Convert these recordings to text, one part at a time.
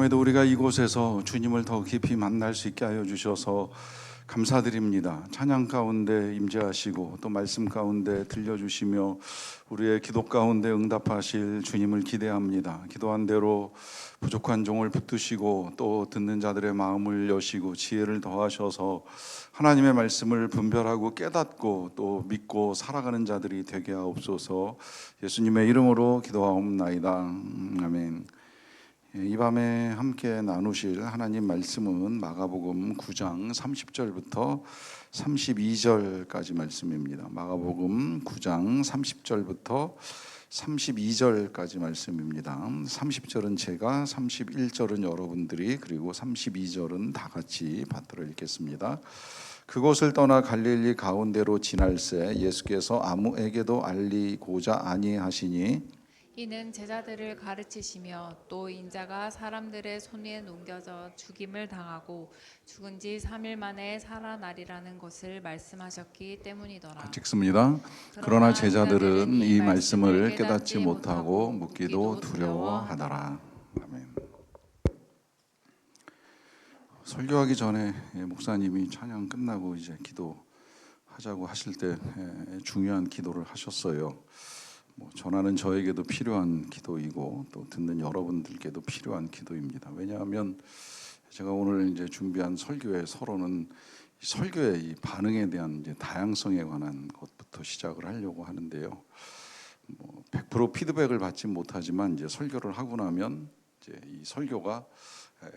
오늘도 우리가 이곳에서 주님을 더 깊이 만날 수 있게 하여 주셔서 감사드립니다. 찬양 가운데 임재하시고 또 말씀 가운데 들려주시며 우리의 기도 가운데 응답하실 주님을 기대합니다. 기도한 대로 부족한 종을 붙드시고 또 듣는 자들의 마음을 여시고 지혜를 더하셔서 하나님의 말씀을 분별하고 깨닫고 또 믿고 살아가는 자들이 되게 하옵소서. 예수님의 이름으로 기도하옵나이다. 아멘. 이 밤에 함께 나누실 하나님 말씀은 마가복음 9장 30절부터 32절까지 말씀입니다. 마가복음 9장 30절부터 32절까지 말씀입니다. 30절은 제가, 31절은 여러분들이, 그리고 32절은 다 같이 받들어 읽겠습니다. 그곳을 떠나 갈릴리 가운데로 지날새 예수께서 아무에게도 알리고자 아니하시니 이는 제자들을 가르치시며 또 인자가 사람들의 손에 넘겨져 죽임을 당하고 죽은 지 3일 만에 살아나리라는 것을 말씀하셨기 때문이더라. 읽습니다. 그러나 제자들은 이 말씀을 깨닫지 못하고 묻기도 두려워하더라. 아멘. 설교하기 전에 목사님이 찬양 끝나고 이제 기도하자고 하실 때 중요한 기도를 하셨어요. 전하는 저에게도 필요한 기도이고 또 듣는 여러분들께도 필요한 기도입니다. 왜냐하면 제가 오늘 이제 준비한 설교의 서론은 설교의 이 반응에 대한 이제 다양성에 관한 것부터 시작을 하려고 하는데요. 100% 피드백을 받지 못하지만 이제 설교를 하고 나면 이제 이 설교가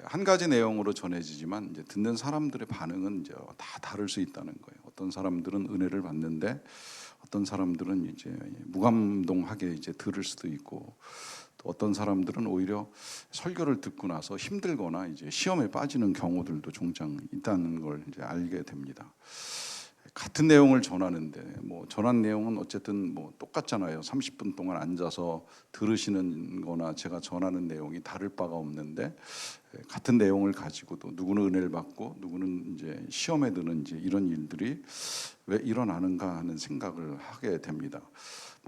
한 가지 내용으로 전해지지만 이제 듣는 사람들의 반응은 이제 다 다를 수 있다는 거예요. 어떤 사람들은 은혜를 받는데 어떤 사람들은 이제 무감동하게 이제 들을 수도 있고 또 어떤 사람들은 오히려 설교를 듣고 나서 힘들거나 이제 시험에 빠지는 경우들도 종종 있다는 걸 이제 알게 됩니다. 같은 내용을 전하는데 전한 내용은 어쨌든 똑같잖아요. 30분 동안 앉아서 들으시는 거나 제가 전하는 내용이 다를 바가 없는데 같은 내용을 가지고도 누구는 은혜를 받고 누구는 이제 시험에 드는 이제 이런 일들이 왜 일어나는가 하는 생각을 하게 됩니다.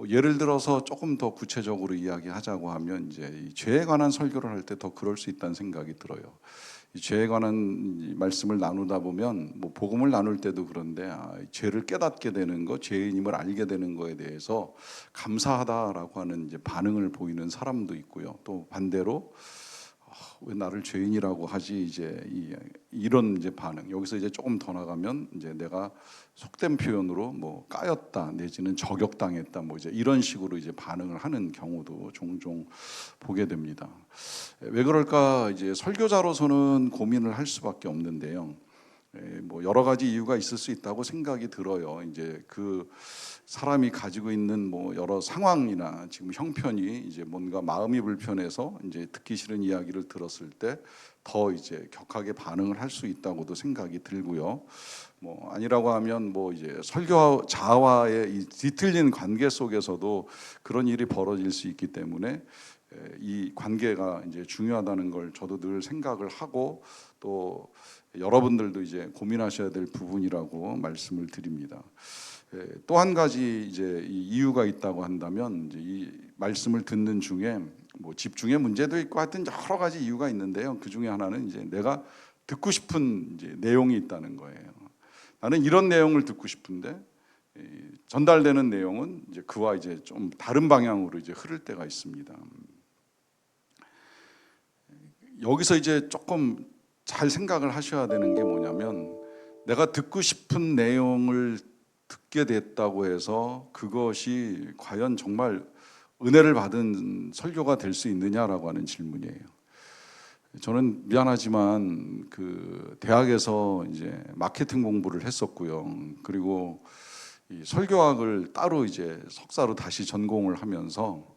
예를 들어서 조금 더 구체적으로 이야기하자고 하면 이제 이 죄에 관한 설교를 할 때 더 그럴 수 있다는 생각이 들어요. 이 죄에 관한 말씀을 나누다 보면 복음을 나눌 때도 그런데 죄를 깨닫게 되는 것, 죄인임을 알게 되는 거에 대해서 감사하다라고 하는 이제 반응을 보이는 사람도 있고요. 또 반대로 왜 나를 죄인이라고 하지 이제 이런 이제 반응. 여기서 이제 조금 더 나가면 이제 내가 속된 표현으로 까였다 내지는 저격당했다 이제 이런 식으로 이제 반응을 하는 경우도 종종 보게 됩니다. 왜 그럴까 이제 설교자로서는 고민을 할 수밖에 없는데요. 여러 가지 이유가 있을 수 있다고 생각이 들어요. 이제 그 사람이 가지고 있는 여러 상황이나 지금 형편이 이제 뭔가 마음이 불편해서 이제 듣기 싫은 이야기를 들었을 때 더 이제 격하게 반응을 할 수 있다고도 생각이 들고요. 아니라고 하면 이제 설교자와의 이 뒤틀린 관계 속에서도 그런 일이 벌어질 수 있기 때문에 이 관계가 이제 중요하다는 걸 저도 늘 생각을 하고 또 여러분들도 이제 고민하셔야 될 부분이라고 말씀을 드립니다. 또 한 가지 이제 이유가 있다고 한다면 이제 이 말씀을 듣는 중에 집중의 문제도 있고 하여튼 여러 가지 이유가 있는데요. 그 중에 하나는 이제 내가 듣고 싶은 이제 내용이 있다는 거예요. 나는 이런 내용을 듣고 싶은데 전달되는 내용은 이제 그와 이제 좀 다른 방향으로 이제 흐를 때가 있습니다. 여기서 이제 조금 잘 생각을 하셔야 되는 게 뭐냐면 내가 듣고 싶은 내용을 듣게 됐다고 해서 그것이 과연 정말 은혜를 받은 설교가 될 수 있느냐라고 하는 질문이에요. 저는 미안하지만 그 대학에서 이제 마케팅 공부를 했었고요. 그리고 이 설교학을 따로 이제 석사로 다시 전공을 하면서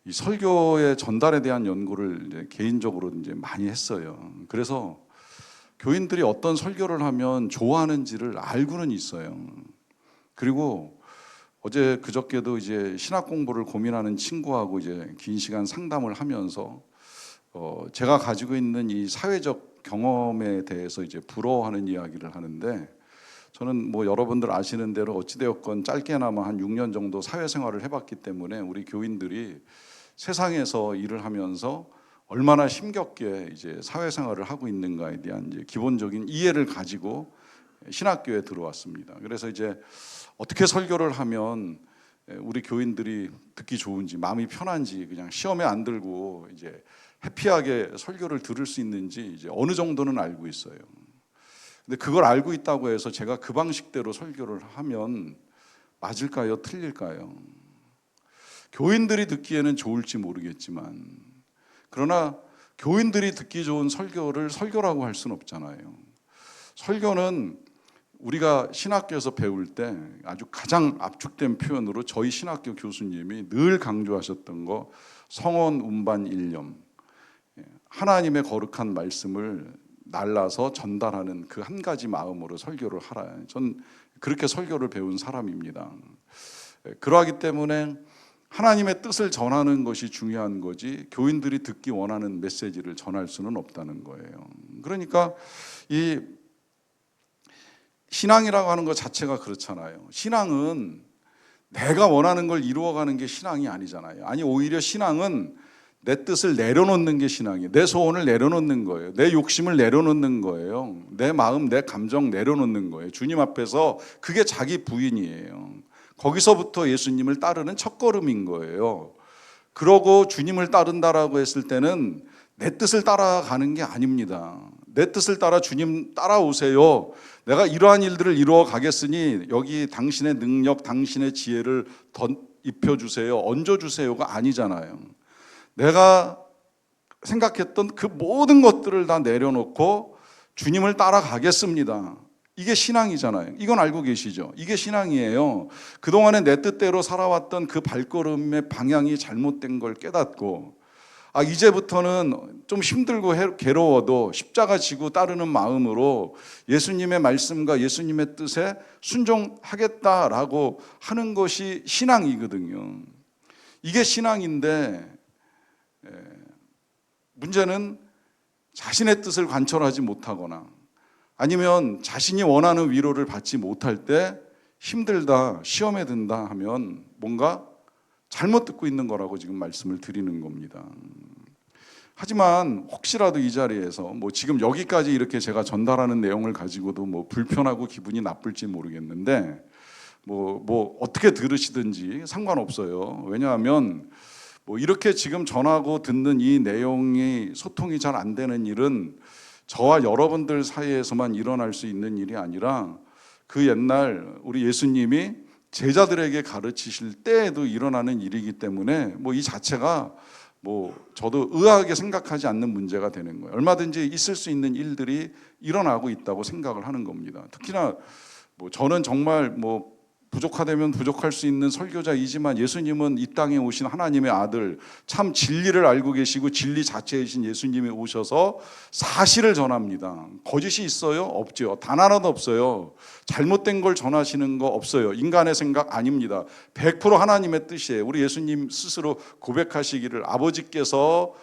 이 설교의 전달에 대한 연구를 이제 개인적으로 이제 많이 했어요. 그래서 교인들이 어떤 설교를 하면 좋아하는지를 알고는 있어요. 그리고 어제 그저께도 이제 신학 공부를 고민하는 친구하고 이제 긴 시간 상담을 하면서 제가 가지고 있는 이 사회적 경험에 대해서 이제 부러워하는 이야기를 하는데 저는 여러분들 아시는 대로 어찌되었건 짧게나마 한 6년 정도 사회생활을 해봤기 때문에 우리 교인들이 세상에서 일을 하면서 얼마나 힘겹게 이제 사회생활을 하고 있는가에 대한 이제 기본적인 이해를 가지고 신학교에 들어왔습니다. 그래서 이제 어떻게 설교를 하면 우리 교인들이 듣기 좋은지, 마음이 편한지, 그냥 시험에 안 들고 이제 해피하게 설교를 들을 수 있는지 이제 어느 정도는 알고 있어요. 근데 그걸 알고 있다고 해서 제가 그 방식대로 설교를 하면 맞을까요? 틀릴까요? 교인들이 듣기에는 좋을지 모르겠지만, 그러나 교인들이 듣기 좋은 설교를 설교라고 할 수는 없잖아요. 설교는 우리가 신학교에서 배울 때 아주 가장 압축된 표현으로 저희 신학교 교수님이 늘 강조하셨던 거, 성언 운반 일념, 하나님의 거룩한 말씀을 날라서 전달하는 그 한 가지 마음으로 설교를 하라. 전 그렇게 설교를 배운 사람입니다. 그러하기 때문에 하나님의 뜻을 전하는 것이 중요한 거지 교인들이 듣기 원하는 메시지를 전할 수는 없다는 거예요. 그러니까 이 신앙이라고 하는 것 자체가 그렇잖아요. 신앙은 내가 원하는 걸 이루어가는 게 신앙이 아니잖아요. 아니, 오히려 신앙은 내 뜻을 내려놓는 게 신앙이에요. 내 소원을 내려놓는 거예요. 내 욕심을 내려놓는 거예요. 내 마음, 내 감정 내려놓는 거예요. 주님 앞에서 그게 자기 부인이에요. 거기서부터 예수님을 따르는 첫걸음인 거예요. 그러고 주님을 따른다라고 했을 때는 내 뜻을 따라가는 게 아닙니다. 내 뜻을 따라 주님 따라오세요. 내가 이러한 일들을 이루어 가겠으니 여기 당신의 능력, 당신의 지혜를 입혀주세요, 얹어주세요가 아니잖아요. 내가 생각했던 그 모든 것들을 다 내려놓고 주님을 따라가겠습니다. 이게 신앙이잖아요. 이건 알고 계시죠? 이게 신앙이에요. 그동안에 내 뜻대로 살아왔던 그 발걸음의 방향이 잘못된 걸 깨닫고, 이제부터는 좀 힘들고 괴로워도 십자가 지고 따르는 마음으로 예수님의 말씀과 예수님의 뜻에 순종하겠다라고 하는 것이 신앙이거든요. 이게 신앙인데, 문제는 자신의 뜻을 관철하지 못하거나 아니면 자신이 원하는 위로를 받지 못할 때 힘들다, 시험에 든다 하면 뭔가 잘못 듣고 있는 거라고 지금 말씀을 드리는 겁니다. 하지만 혹시라도 이 자리에서 지금 여기까지 이렇게 제가 전달하는 내용을 가지고도 불편하고 기분이 나쁠지 모르겠는데 어떻게 들으시든지 상관없어요. 왜냐하면 이렇게 지금 전하고 듣는 이 내용이 소통이 잘 안 되는 일은 저와 여러분들 사이에서만 일어날 수 있는 일이 아니라 그 옛날 우리 예수님이 제자들에게 가르치실 때에도 일어나는 일이기 때문에 이 자체가 저도 의아하게 생각하지 않는 문제가 되는 거예요. 얼마든지 있을 수 있는 일들이 일어나고 있다고 생각을 하는 겁니다. 특히나 저는 정말 부족하다면 부족할 수 있는 설교자이지만 예수님은 이 땅에 오신 하나님의 아들, 참 진리를 알고 계시고 진리 자체이신 예수님이 오셔서 사실을 전합니다. 거짓이 있어요? 없죠. 단 하나도 없어요. 잘못된 걸 전하시는 거 없어요. 인간의 생각 아닙니다. 100% 하나님의 뜻이에요. 우리 예수님 스스로 고백하시기를 아버지께서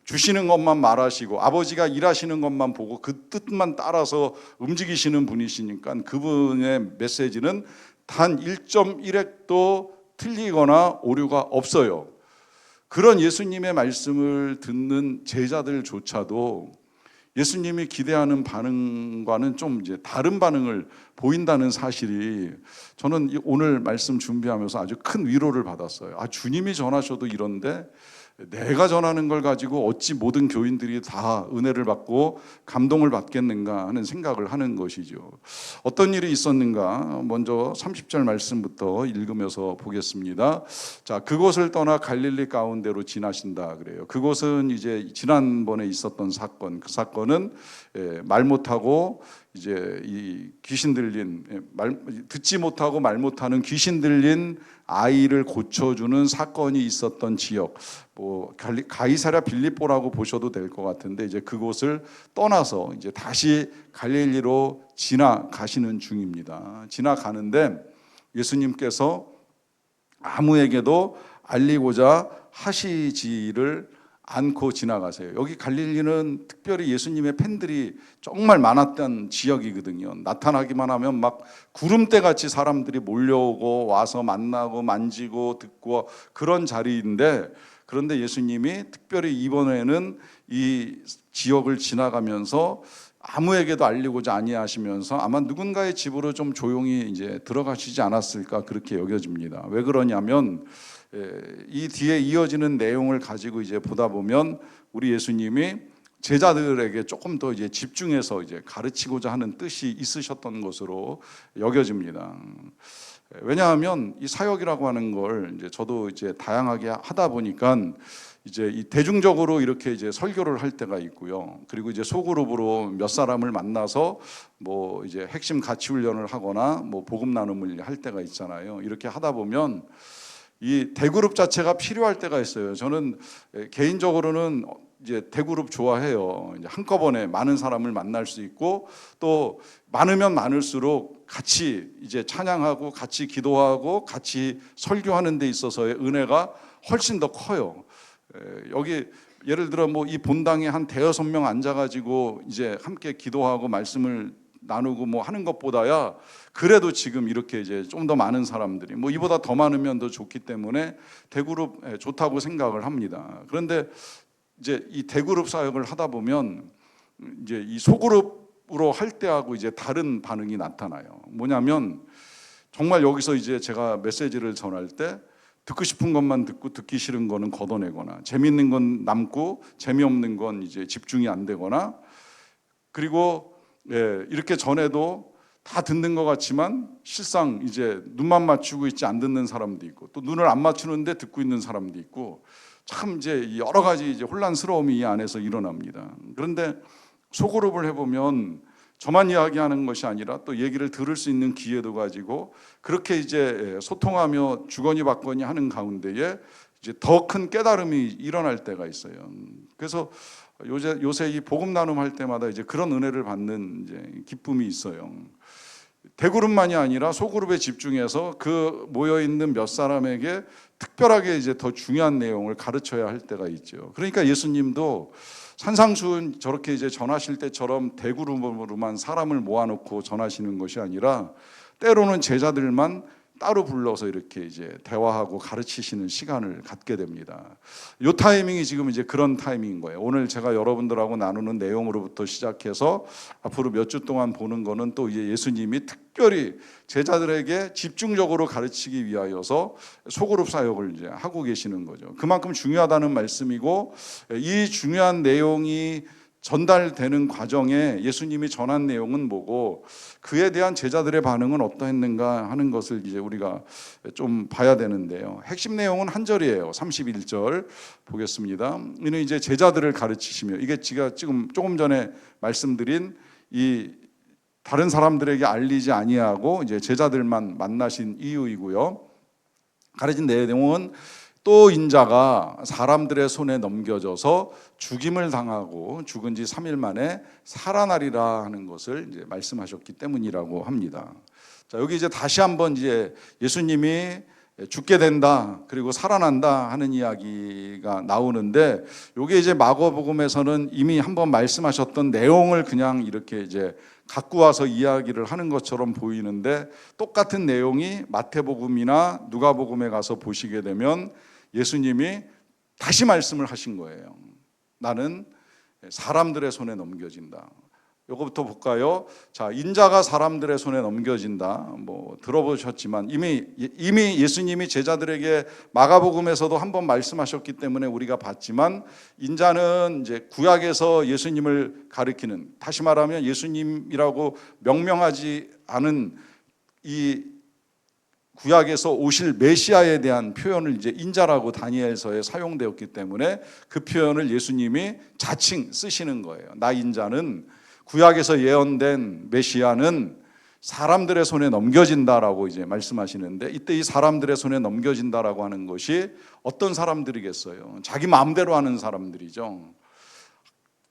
주시는 것만 말하시고 아버지가 일하시는 것만 보고 그 뜻만 따라서 움직이시는 분이시니까 그분의 메시지는 단 1.1획도 틀리거나 오류가 없어요. 그런 예수님의 말씀을 듣는 제자들조차도 예수님이 기대하는 반응과는 좀 이제 다른 반응을 보인다는 사실이 저는 오늘 말씀 준비하면서 아주 큰 위로를 받았어요. 주님이 전하셔도 이런데 내가 전하는 걸 가지고 어찌 모든 교인들이 다 은혜를 받고 감동을 받겠는가 하는 생각을 하는 것이죠. 어떤 일이 있었는가? 먼저 30절 말씀부터 읽으면서 보겠습니다. 자, 그곳을 떠나 갈릴리 가운데로 지나신다 그래요. 그곳은 이제 지난번에 있었던 사건, 그 사건은 말 못하고 이제 이 귀신 들린 듣지 못하고 말 못하는 귀신 들린 아이를 고쳐주는 사건이 있었던 지역, 가이사랴 빌립보라고 보셔도 될 것 같은데 이제 그곳을 떠나서 이제 다시 갈릴리로 지나가시는 중입니다. 지나가는데 예수님께서 아무에게도 알리고자 하시지를 않고 지나가세요. 여기 갈릴리는 특별히 예수님의 팬들이 정말 많았던 지역이거든요. 나타나기만 하면 막 구름대 같이 사람들이 몰려오고 와서 만나고 만지고 듣고 그런 자리인데 그런데 예수님이 특별히 이번에는 이 지역을 지나가면서 아무에게도 알리고자 아니하시면서 아마 누군가의 집으로 좀 조용히 이제 들어가시지 않았을까 그렇게 여겨집니다. 왜 그러냐면 이 뒤에 이어지는 내용을 가지고 이제 보다 보면 우리 예수님이 제자들에게 조금 더 이제 집중해서 이제 가르치고자 하는 뜻이 있으셨던 것으로 여겨집니다. 왜냐하면 이 사역이라고 하는 걸 이제 저도 이제 다양하게 하다 보니까 이제 이 대중적으로 이렇게 이제 설교를 할 때가 있고요. 그리고 이제 소그룹으로 몇 사람을 만나서 뭐 이제 핵심 가치 훈련을 하거나 뭐 복음 나눔을 할 때가 있잖아요. 이렇게 하다 보면 이 대그룹 자체가 필요할 때가 있어요. 저는 개인적으로는 이제 대그룹 좋아해요. 이제 한꺼번에 많은 사람을 만날 수 있고 또 많으면 많을수록 같이 이제 찬양하고 같이 기도하고 같이 설교하는 데 있어서의 은혜가 훨씬 더 커요. 여기 예를 들어 뭐 이 본당에 한 대여섯 명 앉아가지고 이제 함께 기도하고 말씀을 나누고 뭐 하는 것보다야 그래도 지금 이렇게 이제 좀 더 많은 사람들이 뭐 이보다 더 많으면 더 좋기 때문에 대그룹 좋다고 생각을 합니다. 그런데 이제 이 대그룹 사역을 하다 보면 이제 이 소그룹으로 할 때하고 이제 다른 반응이 나타나요. 뭐냐면 정말 여기서 이제 제가 메시지를 전할 때 듣고 싶은 것만 듣고 듣기 싫은 거는 걷어내거나 재미있는 건 남고 재미없는 건 이제 집중이 안 되거나 그리고 이렇게 전에도 다 듣는 것 같지만 실상 이제 눈만 맞추고 있지 안 듣는 사람도 있고 또 눈을 안 맞추는데 듣고 있는 사람도 있고 참 이제 여러 가지 이제 혼란스러움이 이 안에서 일어납니다. 그런데 소그룹을 해보면 저만 이야기하는 것이 아니라 또 얘기를 들을 수 있는 기회도 가지고 그렇게 이제 소통하며 주거니 받거니 하는 가운데에 이제 더 큰 깨달음이 일어날 때가 있어요. 그래서 요새 이 복음 나눔 할 때마다 이제 그런 은혜를 받는 이제 기쁨이 있어요. 대그룹만이 아니라 소그룹에 집중해서 그 모여 있는 몇 사람에게 특별하게 이제 더 중요한 내용을 가르쳐야 할 때가 있죠. 그러니까 예수님도 산상수훈 저렇게 이제 전하실 때처럼 대그룹으로만 사람을 모아놓고 전하시는 것이 아니라 때로는 제자들만 따로 불러서 이렇게 이제 대화하고 가르치시는 시간을 갖게 됩니다. 이 타이밍이 지금 이제 그런 타이밍인 거예요. 오늘 제가 여러분들하고 나누는 내용으로부터 시작해서 앞으로 몇 주 동안 보는 거는 또 이제 예수님이 특별히 제자들에게 집중적으로 가르치기 위하여서 소그룹 사역을 이제 하고 계시는 거죠. 그만큼 중요하다는 말씀이고 이 중요한 내용이 전달되는 과정에 예수님이 전한 내용은 뭐고 그에 대한 제자들의 반응은 어떠했는가 하는 것을 이제 우리가 좀 봐야 되는데요. 핵심 내용은 한 절이에요. 31절 보겠습니다. 이는 이제 제자들을 가르치시며 이게 제가 지금 조금 전에 말씀드린 이 다른 사람들에게 알리지 아니하고 이제 제자들만 만나신 이유이고요. 가르친 내용은 또 인자가 사람들의 손에 넘겨져서 죽임을 당하고 죽은 지 3일 만에 살아나리라 하는 것을 이제 말씀하셨기 때문이라고 합니다. 자, 여기 이제 다시 한번 이제 예수님이 죽게 된다 그리고 살아난다 하는 이야기가 나오는데 이게 이제 마가복음에서는 이미 한번 말씀하셨던 내용을 그냥 이렇게 이제 갖고 와서 이야기를 하는 것처럼 보이는데 똑같은 내용이 마태복음이나 누가복음에 가서 보시게 되면 예수님이 다시 말씀을 하신 거예요. 나는 사람들의 손에 넘겨진다. 요거부터 볼까요? 자, 인자가 사람들의 손에 넘겨진다. 뭐 들어보셨지만 이미 예수님이 제자들에게 마가복음에서도 한번 말씀하셨기 때문에 우리가 봤지만 인자는 이제 구약에서 예수님을 가리키는 다시 말하면 예수님이라고 명명하지 않은 이 구약에서 오실 메시아에 대한 표현을 이제 인자라고 다니엘서에 사용되었기 때문에 그 표현을 예수님이 자칭 쓰시는 거예요. 나 인자는 구약에서 예언된 메시아는 사람들의 손에 넘겨진다라고 이제 말씀하시는데 이때 이 사람들의 손에 넘겨진다라고 하는 것이 어떤 사람들이겠어요? 자기 마음대로 하는 사람들이죠.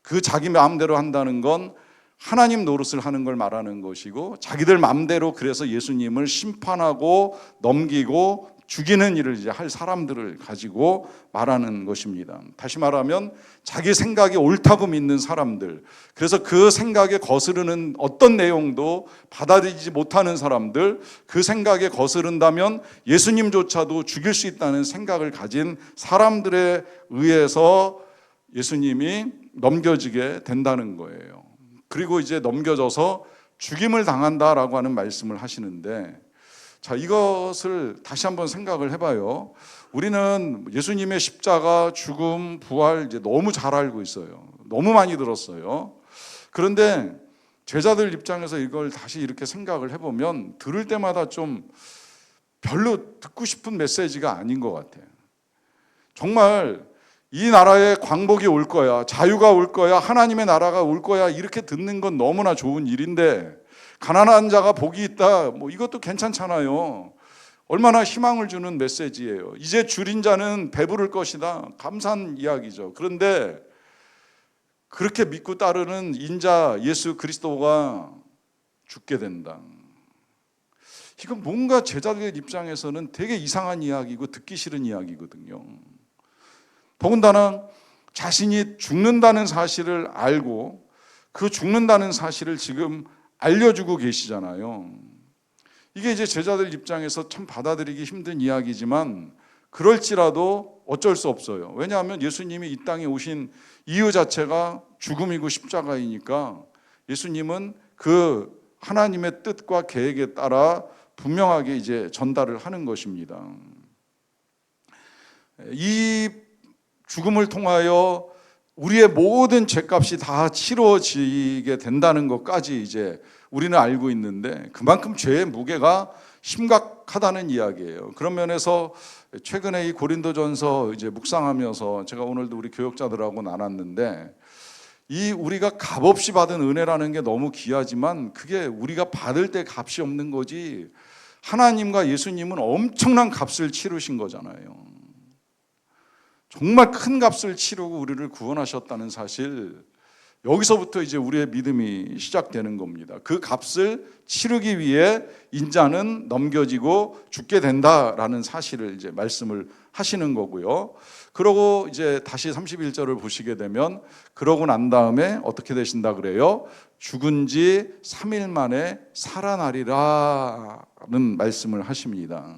그 자기 마음대로 한다는 건 하나님 노릇을 하는 걸 말하는 것이고 자기들 마음대로 그래서 예수님을 심판하고 넘기고 죽이는 일을 이제 할 사람들을 가지고 말하는 것입니다. 다시 말하면 자기 생각이 옳다고 믿는 사람들, 그래서 그 생각에 거스르는 어떤 내용도 받아들이지 못하는 사람들, 그 생각에 거스른다면 예수님조차도 죽일 수 있다는 생각을 가진 사람들에 의해서 예수님이 넘겨지게 된다는 거예요. 그리고 이제 넘겨져서 죽임을 당한다라고 하는 말씀을 하시는데, 자, 이것을 다시 한번 생각을 해봐요. 우리는 예수님의 십자가, 죽음, 부활 이제 너무 잘 알고 있어요. 너무 많이 들었어요. 그런데 제자들 입장에서 이걸 다시 이렇게 생각을 해보면 들을 때마다 좀 별로 듣고 싶은 메시지가 아닌 것 같아요. 정말 이 나라에 광복이 올 거야, 자유가 올 거야, 하나님의 나라가 올 거야, 이렇게 듣는 건 너무나 좋은 일인데, 가난한 자가 복이 있다, 뭐 이것도 괜찮잖아요. 얼마나 희망을 주는 메시지예요. 이제 줄인 자는 배부를 것이다, 감사한 이야기죠. 그런데 그렇게 믿고 따르는 인자 예수 그리스도가 죽게 된다, 이건 뭔가 제자들 입장에서는 되게 이상한 이야기고 듣기 싫은 이야기거든요. 더군다나 자신이 죽는다는 사실을 알고 그 죽는다는 사실을 지금 알려주고 계시잖아요. 이게 이제 제자들 입장에서 참 받아들이기 힘든 이야기지만 그럴지라도 어쩔 수 없어요. 왜냐하면 예수님이 이 땅에 오신 이유 자체가 죽음이고 십자가이니까 예수님은 그 하나님의 뜻과 계획에 따라 분명하게 이제 전달을 하는 것입니다. 이 죽음을 통하여 우리의 모든 죄값이 다 치러지게 된다는 것까지 이제 우리는 알고 있는데, 그만큼 죄의 무게가 심각하다는 이야기예요. 그런 면에서 최근에 이 고린도전서 이제 묵상하면서 제가 오늘도 우리 교역자들하고 나눴는데, 이 우리가 값없이 받은 은혜라는 게 너무 귀하지만 그게 우리가 받을 때 값이 없는 거지, 하나님과 예수님은 엄청난 값을 치르신 거잖아요. 정말 큰 값을 치르고 우리를 구원하셨다는 사실, 여기서부터 이제 우리의 믿음이 시작되는 겁니다. 그 값을 치르기 위해 인자는 넘겨지고 죽게 된다라는 사실을 이제 말씀을 하시는 거고요. 그러고 이제 다시 31절을 보시게 되면, 그러고 난 다음에 어떻게 되신다 그래요? 죽은 지 3일 만에 살아나리라는 말씀을 하십니다.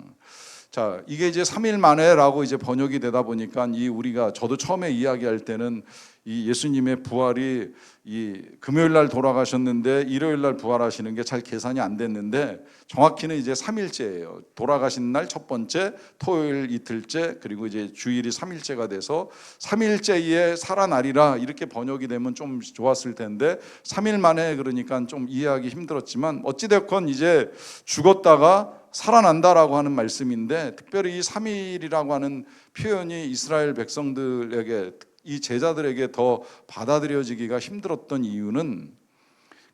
자, 이게 이제 3일 만에라고 이제 번역이 되다 보니까 우리가, 저도 처음에 이야기할 때는 이 예수님의 부활이 이 금요일 날 돌아가셨는데 일요일 날 부활하시는 게 잘 계산이 안 됐는데, 정확히는 이제 3일째예요. 돌아가신 날 첫 번째, 토요일 이틀째, 그리고 이제 주일이 3일째가 돼서 3일째에 살아나리라 이렇게 번역이 되면 좀 좋았을 텐데, 3일 만에 그러니까 좀 이해하기 힘들었지만 어찌됐건 이제 죽었다가 살아난다라고 하는 말씀인데, 특별히 이 3일이라고 하는 표현이 이스라엘 백성들에게, 이 제자들에게 더 받아들여지기가 힘들었던 이유는,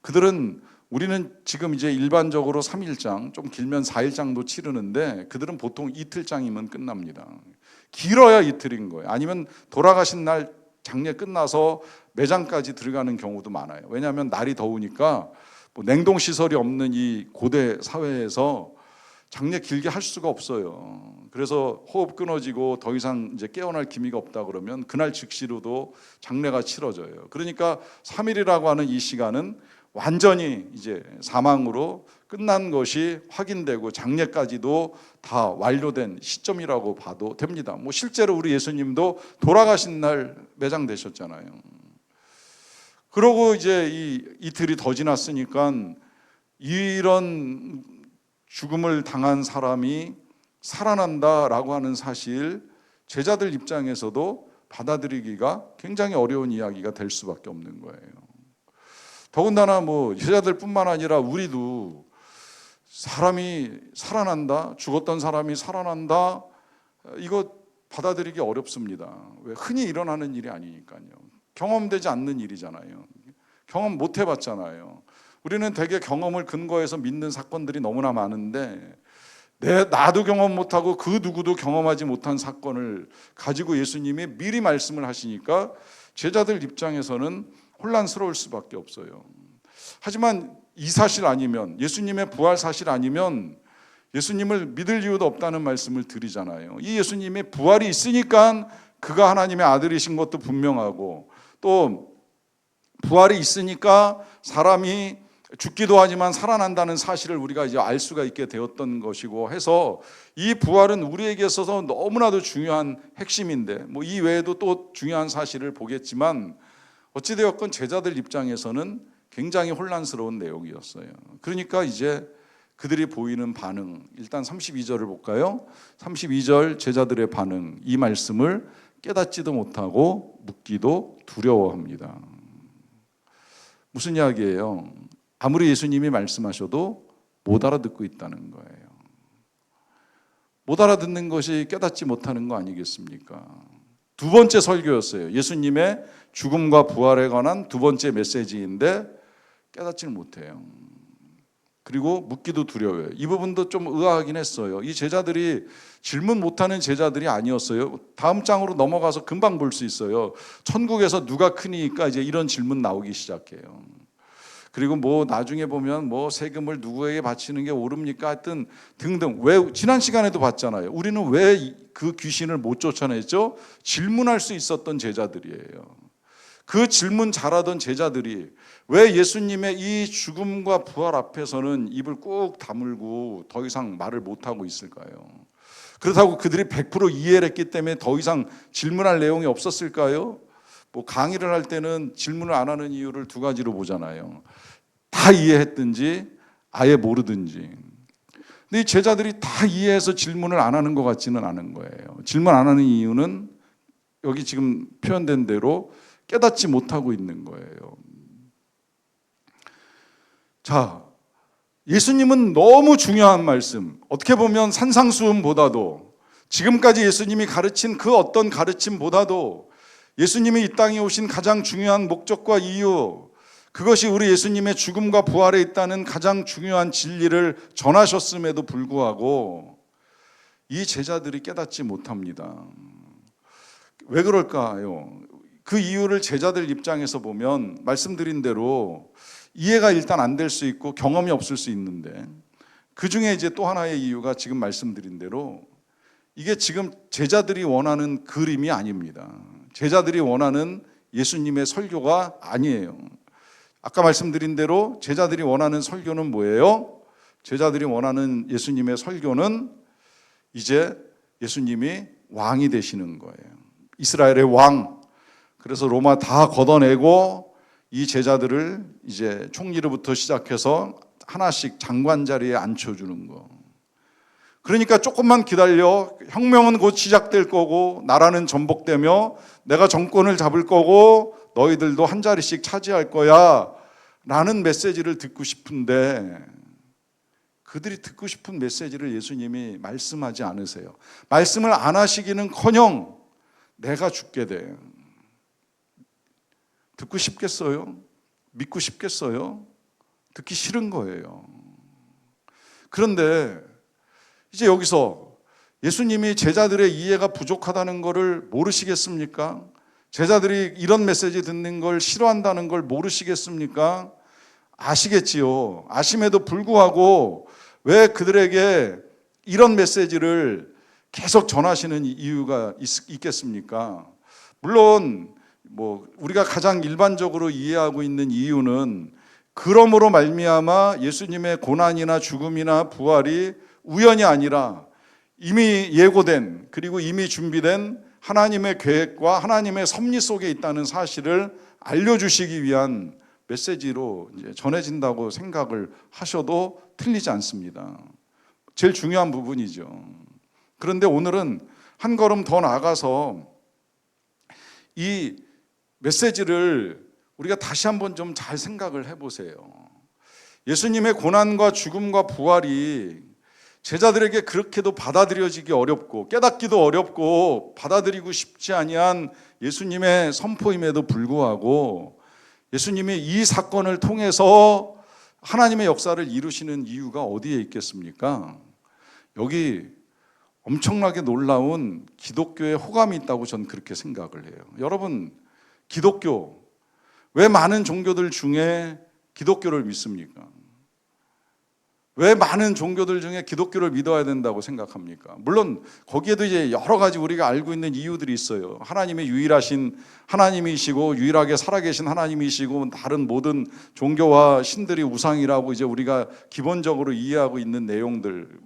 그들은, 우리는 지금 이제 일반적으로 3일장, 좀 길면 4일장도 치르는데 그들은 보통 이틀장이면 끝납니다. 길어야 이틀인 거예요. 아니면 돌아가신 날 장례 끝나서 매장까지 들어가는 경우도 많아요. 왜냐하면 날이 더우니까 뭐 냉동시설이 없는 이 고대 사회에서 장례 길게 할 수가 없어요. 그래서 호흡 끊어지고 더 이상 이제 깨어날 기미가 없다 그러면 그날 즉시로도 장례가 치러져요. 그러니까 3일이라고 하는 이 시간은 완전히 이제 사망으로 끝난 것이 확인되고 장례까지도 다 완료된 시점이라고 봐도 됩니다. 뭐 실제로 우리 예수님도 돌아가신 날 매장되셨잖아요. 그러고 이제 이 이틀이 더 지났으니까 이런 죽음을 당한 사람이 살아난다라고 하는 사실, 제자들 입장에서도 받아들이기가 굉장히 어려운 이야기가 될 수밖에 없는 거예요. 더군다나 뭐 제자들뿐만 아니라 우리도 사람이 살아난다, 죽었던 사람이 살아난다, 이거 받아들이기 어렵습니다. 왜? 흔히 일어나는 일이 아니니까요. 경험되지 않는 일이잖아요. 경험 못 해봤잖아요. 우리는 되게 경험을 근거해서 믿는 사건들이 너무나 많은데, 나도 경험 못하고 그 누구도 경험하지 못한 사건을 가지고 예수님이 미리 말씀을 하시니까 제자들 입장에서는 혼란스러울 수밖에 없어요. 하지만 이 사실 아니면, 예수님의 부활 사실 아니면 예수님을 믿을 이유도 없다는 말씀을 드리잖아요. 이 예수님의 부활이 있으니까 그가 하나님의 아들이신 것도 분명하고, 또 부활이 있으니까 사람이 죽기도 하지만 살아난다는 사실을 우리가 이제 알 수가 있게 되었던 것이고 해서, 이 부활은 우리에게 있어서 너무나도 중요한 핵심인데, 뭐 이 외에도 또 중요한 사실을 보겠지만, 어찌되었건 제자들 입장에서는 굉장히 혼란스러운 내용이었어요. 그러니까 이제 그들이 보이는 반응, 일단 32절을 볼까요? 32절 제자들의 반응, 이 말씀을 깨닫지도 못하고 묻기도 두려워합니다. 무슨 이야기예요? 아무리 예수님이 말씀하셔도 못 알아듣고 있다는 거예요. 못 알아듣는 것이 깨닫지 못하는 거 아니겠습니까? 두 번째 설교였어요. 예수님의 죽음과 부활에 관한 두 번째 메시지인데 깨닫지를 못해요. 그리고 묻기도 두려워요. 이 부분도 좀 의아하긴 했어요. 이 제자들이 질문 못하는 제자들이 아니었어요. 다음 장으로 넘어가서 금방 볼 수 있어요. 천국에서 누가 크니까 이제 이런 질문 나오기 시작해요. 그리고 뭐 나중에 보면 뭐 세금을 누구에게 바치는 게 옳습니까? 하여튼 등등. 왜 지난 시간에도 봤잖아요. 우리는 왜 그 귀신을 못 쫓아냈죠? 질문할 수 있었던 제자들이에요. 그 질문 잘하던 제자들이 왜 예수님의 이 죽음과 부활 앞에서는 입을 꾹 다물고 더 이상 말을 못하고 있을까요? 그렇다고 그들이 100% 이해를 했기 때문에 더 이상 질문할 내용이 없었을까요? 뭐 강의를 할 때는 질문을 안 하는 이유를 두 가지로 보잖아요. 다 이해했든지 아예 모르든지. 근데 이 제자들이 다 이해해서 질문을 안 하는 것 같지는 않은 거예요. 질문 안 하는 이유는 여기 지금 표현된 대로 깨닫지 못하고 있는 거예요. 자, 예수님은 너무 중요한 말씀, 어떻게 보면 산상수훈보다도 지금까지 예수님이 가르친 그 어떤 가르침보다도 예수님이 이 땅에 오신 가장 중요한 목적과 이유, 그것이 우리 예수님의 죽음과 부활에 있다는 가장 중요한 진리를 전하셨음에도 불구하고 이 제자들이 깨닫지 못합니다. 왜 그럴까요? 그 이유를 제자들 입장에서 보면 말씀드린 대로 이해가 일단 안 될 수 있고 경험이 없을 수 있는데, 그 중에 이제 또 하나의 이유가 지금 말씀드린 대로 이게 지금 제자들이 원하는 그림이 아닙니다. 제자들이 원하는 예수님의 설교가 아니에요. 아까 말씀드린 대로 제자들이 원하는 설교는 뭐예요? 제자들이 원하는 예수님의 설교는 이제 예수님이 왕이 되시는 거예요. 이스라엘의 왕. 그래서 로마 다 걷어내고 이 제자들을 이제 총리로부터 시작해서 하나씩 장관 자리에 앉혀주는 거. 그러니까 조금만 기다려. 혁명은 곧 시작될 거고 나라는 전복되며 내가 정권을 잡을 거고 너희들도 한 자리씩 차지할 거야 라는 메시지를 듣고 싶은데, 그들이 듣고 싶은 메시지를 예수님이 말씀하지 않으세요. 말씀을 안 하시기는커녕 내가 죽게 돼. 듣고 싶겠어요? 믿고 싶겠어요? 듣기 싫은 거예요. 그런데 이제 여기서 예수님이 제자들의 이해가 부족하다는 것을 모르시겠습니까? 제자들이 이런 메시지 듣는 걸 싫어한다는 걸 모르시겠습니까? 아시겠지요. 아심에도 불구하고 왜 그들에게 이런 메시지를 계속 전하시는 이유가 있겠습니까? 물론 뭐 우리가 가장 일반적으로 이해하고 있는 이유는 그러므로 말미암아 예수님의 고난이나 죽음이나 부활이 우연이 아니라 이미 예고된, 그리고 이미 준비된 하나님의 계획과 하나님의 섭리 속에 있다는 사실을 알려주시기 위한 메시지로 이제 전해진다고 생각을 하셔도 틀리지 않습니다. 제일 중요한 부분이죠. 그런데 오늘은 한 걸음 더 나아가서 이 메시지를 우리가 다시 한번 좀 잘 생각을 해보세요. 예수님의 고난과 죽음과 부활이 제자들에게 그렇게도 받아들여지기 어렵고 깨닫기도 어렵고 받아들이고 싶지 아니한 예수님의 선포임에도 불구하고 예수님이 이 사건을 통해서 하나님의 역사를 이루시는 이유가 어디에 있겠습니까? 여기 엄청나게 놀라운 기독교의 호감이 있다고 저는 그렇게 생각을 해요. 여러분, 기독교, 왜 많은 종교들 중에 기독교를 믿습니까? 왜 많은 종교들 중에 기독교를 믿어야 된다고 생각합니까? 물론 거기에도 이제 여러 가지 우리가 알고 있는 이유들이 있어요. 하나님의 유일하신 하나님이시고 유일하게 살아계신 하나님이시고 다른 모든 종교와 신들이 우상이라고 이제 우리가 기본적으로 이해하고 있는 내용들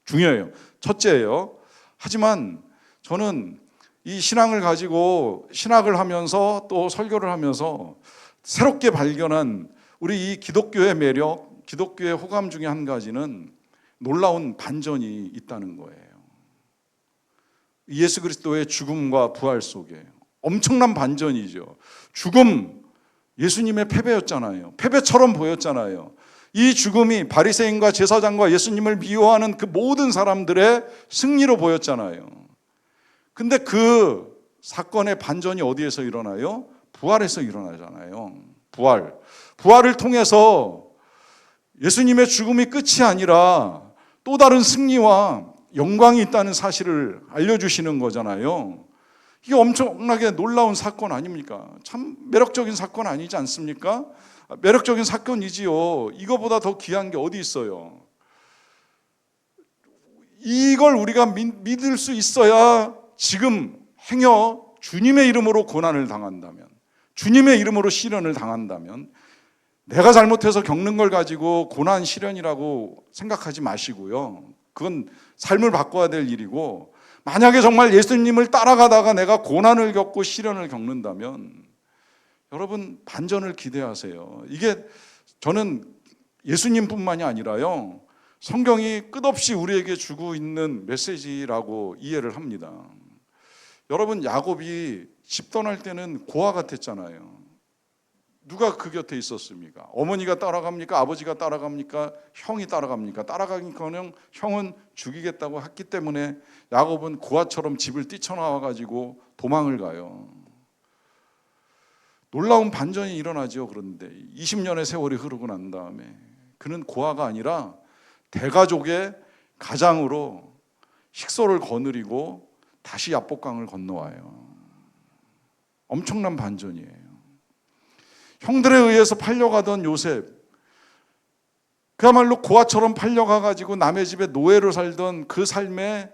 중요해요. 첫째예요. 하지만 저는 이 신앙을 가지고 신학을 하면서 또 설교를 하면서 새롭게 발견한 우리 이 기독교의 매력, 기독교의 호감 중에 한 가지는 놀라운 반전이 있다는 거예요. 예수 그리스도의 죽음과 부활 속에 엄청난 반전이죠. 죽음, 예수님의 패배였잖아요. 패배처럼 보였잖아요. 이 죽음이 바리새인과 제사장과 예수님을 미워하는 그 모든 사람들의 승리로 보였잖아요. 근데 그 사건의 반전이 어디에서 일어나요? 부활에서 일어나잖아요. 부활을 통해서 예수님의 죽음이 끝이 아니라 또 다른 승리와 영광이 있다는 사실을 알려주시는 거잖아요. 이게 엄청나게 놀라운 사건 아닙니까? 참 매력적인 사건 아니지 않습니까? 매력적인 사건이지요. 이거보다 더 귀한 게 어디 있어요? 이걸 우리가 믿을 수 있어야 지금 행여 주님의 이름으로 고난을 당한다면, 주님의 이름으로 시련을 당한다면 내가 잘못해서 겪는 걸 가지고 고난 시련이라고 생각하지 마시고요. 그건 삶을 바꿔야 될 일이고, 만약에 정말 예수님을 따라가다가 내가 고난을 겪고 시련을 겪는다면 여러분 반전을 기대하세요. 이게 저는 예수님뿐만이 아니라요, 성경이 끝없이 우리에게 주고 있는 메시지라고 이해를 합니다. 여러분, 야곱이 집 떠날 때는 고아 같았잖아요. 누가 그 곁에 있었습니까? 어머니가 따라갑니까? 아버지가 따라갑니까? 형이 따라갑니까? 따라가니까는 형은 죽이겠다고 했기 때문에 야곱은 고아처럼 집을 뛰쳐나와가지고 도망을 가요. 놀라운 반전이 일어나죠. 그런데 20년의 세월이 흐르고 난 다음에 그는 고아가 아니라 대가족의 가장으로 식소를 거느리고 다시 야복강을 건너와요. 엄청난 반전이에요. 형들에 의해서 팔려가던 요셉, 그야말로 고아처럼 팔려가가지고 남의 집에 노예로 살던 그 삶에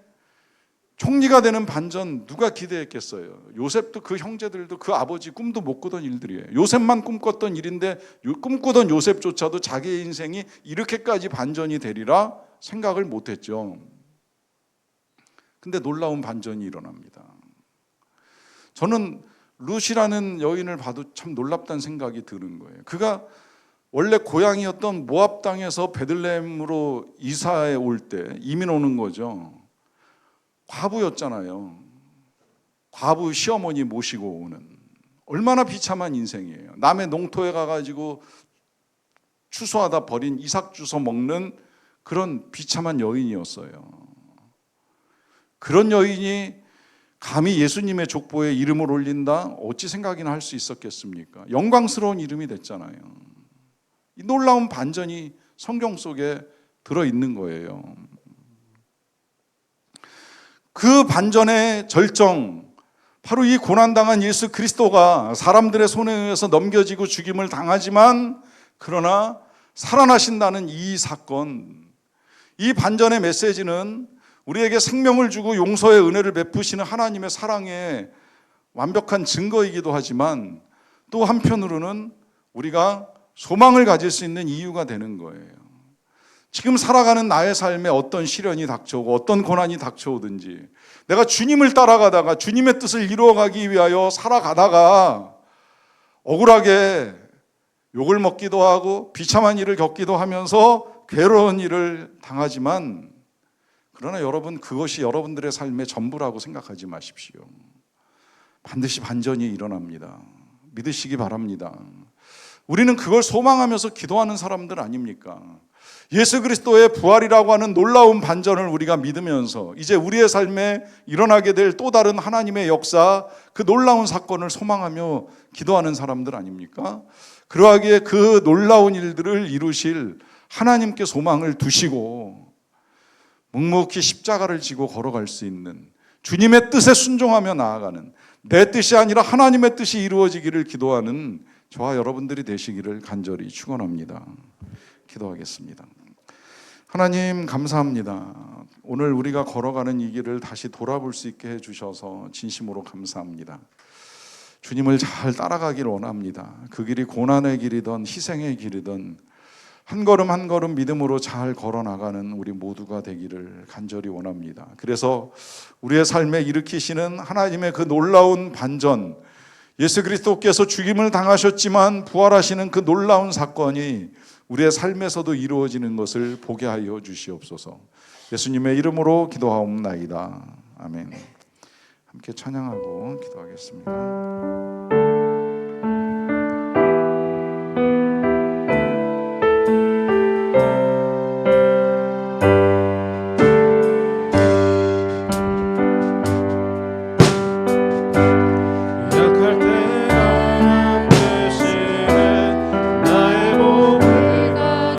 총리가 되는 반전 누가 기대했겠어요? 요셉도 그 형제들도 그 아버지 꿈도 못 꾸던 일들이에요. 요셉만 꿈꿨던 일인데 꿈꾸던 요셉조차도 자기의 인생이 이렇게까지 반전이 되리라 생각을 못했죠. 근데 놀라운 반전이 일어납니다. 저는 룻이라는 여인을 봐도 참 놀랍다는 생각이 드는 거예요. 그가 원래 고향이었던 모압 땅에서 베들레헴으로 이사해 올 때 이민 오는 거죠. 과부였잖아요. 과부 시어머니 모시고 오는, 얼마나 비참한 인생이에요. 남의 농토에 가가지고 추수하다 버린 이삭 주워 먹는 그런 비참한 여인이었어요. 그런 여인이 감히 예수님의 족보에 이름을 올린다? 어찌 생각이나 할 수 있었겠습니까? 영광스러운 이름이 됐잖아요. 이 놀라운 반전이 성경 속에 들어있는 거예요. 그 반전의 절정, 바로 이 고난당한 예수 그리스도가 사람들의 손에 의해서 넘겨지고 죽임을 당하지만 그러나 살아나신다는 이 사건, 이 반전의 메시지는 우리에게 생명을 주고 용서의 은혜를 베푸시는 하나님의 사랑의 완벽한 증거이기도 하지만 또 한편으로는 우리가 소망을 가질 수 있는 이유가 되는 거예요. 지금 살아가는 나의 삶에 어떤 시련이 닥쳐오고 어떤 고난이 닥쳐오든지 내가 주님을 따라가다가 주님의 뜻을 이루어가기 위하여 살아가다가 억울하게 욕을 먹기도 하고 비참한 일을 겪기도 하면서 괴로운 일을 당하지만, 그러나 여러분, 그것이 여러분들의 삶의 전부라고 생각하지 마십시오. 반드시 반전이 일어납니다. 믿으시기 바랍니다. 우리는 그걸 소망하면서 기도하는 사람들 아닙니까? 예수 그리스도의 부활이라고 하는 놀라운 반전을 우리가 믿으면서 이제 우리의 삶에 일어나게 될 또 다른 하나님의 역사, 그 놀라운 사건을 소망하며 기도하는 사람들 아닙니까? 그러하기에 그 놀라운 일들을 이루실 하나님께 소망을 두시고 묵묵히 십자가를 지고 걸어갈 수 있는, 주님의 뜻에 순종하며 나아가는, 내 뜻이 아니라 하나님의 뜻이 이루어지기를 기도하는 저와 여러분들이 되시기를 간절히 축원합니다. 기도하겠습니다. 하나님 감사합니다. 오늘 우리가 걸어가는 이 길을 다시 돌아볼 수 있게 해주셔서 진심으로 감사합니다. 주님을 잘 따라가길 원합니다. 그 길이 고난의 길이든 희생의 길이든 한 걸음 한 걸음 믿음으로 잘 걸어나가는 우리 모두가 되기를 간절히 원합니다. 그래서 우리의 삶에 일으키시는 하나님의 그 놀라운 반전, 예수 그리스도께서 죽임을 당하셨지만 부활하시는 그 놀라운 사건이 우리의 삶에서도 이루어지는 것을 보게 하여 주시옵소서. 예수님의 이름으로 기도하옵나이다. 아멘. 함께 찬양하고 기도하겠습니다.